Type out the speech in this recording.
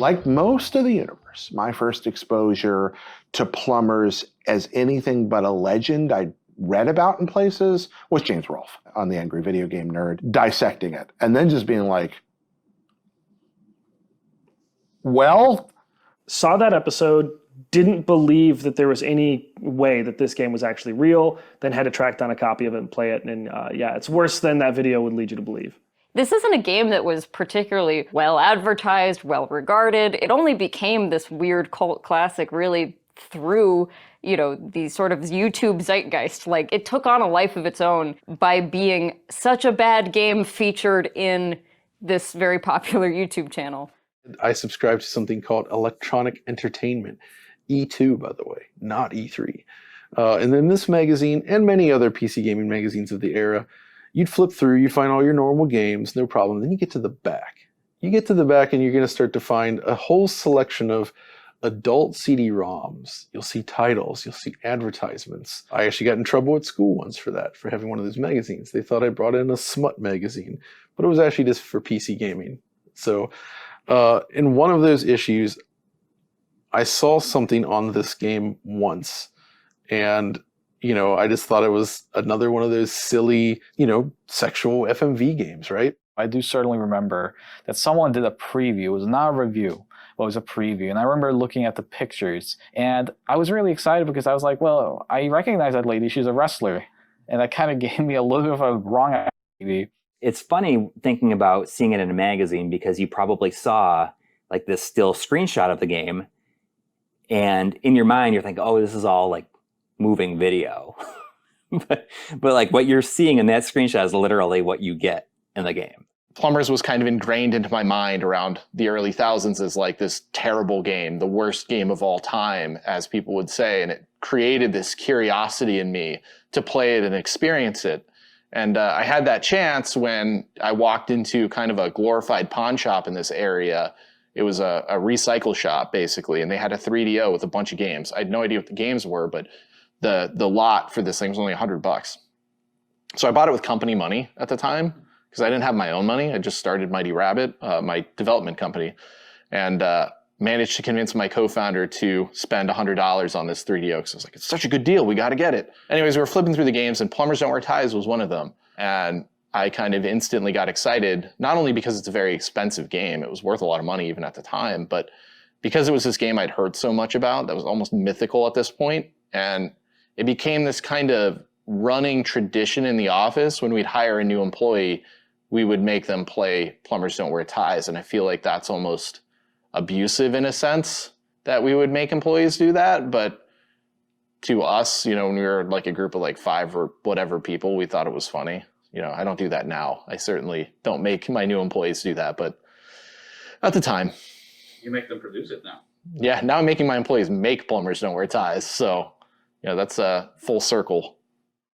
Like most of the universe, my first exposure to plumbers as anything but a legend I'd read about in places was James Rolfe on The Angry Video Game Nerd, dissecting it, and then just being like, well... Saw that episode, didn't believe that there was any way that this game was actually real, then had to track down a copy of it and play it, and yeah, it's worse than that video would lead you to believe. This isn't a game that was particularly well advertised, well regarded. It only became this weird cult classic really through, you know, the sort of YouTube zeitgeist. Like, it took on a life of its own by being such a bad game featured in this very popular YouTube channel. I subscribe to something called Electronic Entertainment, E2, by the way, not E3. And then this magazine and many other PC gaming magazines of the era, you'd flip through, you'd find all your normal games, no problem. Then you get to the back. You get to the back and you're going to start to find a whole selection of adult CD-ROMs. You'll see titles, you'll see advertisements. I actually got in trouble at school once for that, for having one of those magazines. They thought I brought in a smut magazine, but it was actually just for PC gaming. So in one of those issues, I saw something on this game once, and, you know, I just thought it was another one of those silly, you know, sexual FMV games, right? I do certainly remember that someone did a preview. It was not a review, but it was a preview. And I remember looking at the pictures, and I was really excited because I was like, well, I recognize that lady. She's a wrestler. And that kind of gave me a little bit of a wrong idea. It's funny thinking about seeing it in a magazine because you probably saw like this still screenshot of the game, and in your mind you're thinking, oh, this is all like moving video. but like what you're seeing in that screenshot is literally what you get in the game. Plumbers was kind of ingrained into my mind around the early thousands as like this terrible game, the worst game of all time, as people would say, and it created this curiosity in me to play it and experience it. And I had that chance when I walked into kind of a glorified pawn shop in this area. It was a recycle shop, basically, and they had a 3DO with a bunch of games. I had no idea what the games were, but the lot for this thing was only $100. So I bought it with company money at the time because I didn't have my own money. I just started Mighty Rabbit, my development company, and managed to convince my co-founder to spend $100 on this 3DO because I was like, it's such a good deal, we got to get it. Anyways, we were flipping through the games, and Plumbers Don't Wear Ties was one of them. And I kind of instantly got excited, not only because it's a very expensive game, it was worth a lot of money even at the time, but because it was this game I'd heard so much about that was almost mythical at this point. And it became this kind of running tradition in the office. When we'd hire a new employee, we would make them play Plumbers Don't Wear Ties. And I feel like that's almost abusive in a sense that we would make employees do that. But to us, you know, when we were like a group of like 5 or whatever people, we thought it was funny. You know, I don't do that now. I certainly don't make my new employees do that, but at the time. You make them produce it now. Yeah, now I'm making my employees make Plumbers Don't Wear Ties. So, you know, that's a full circle.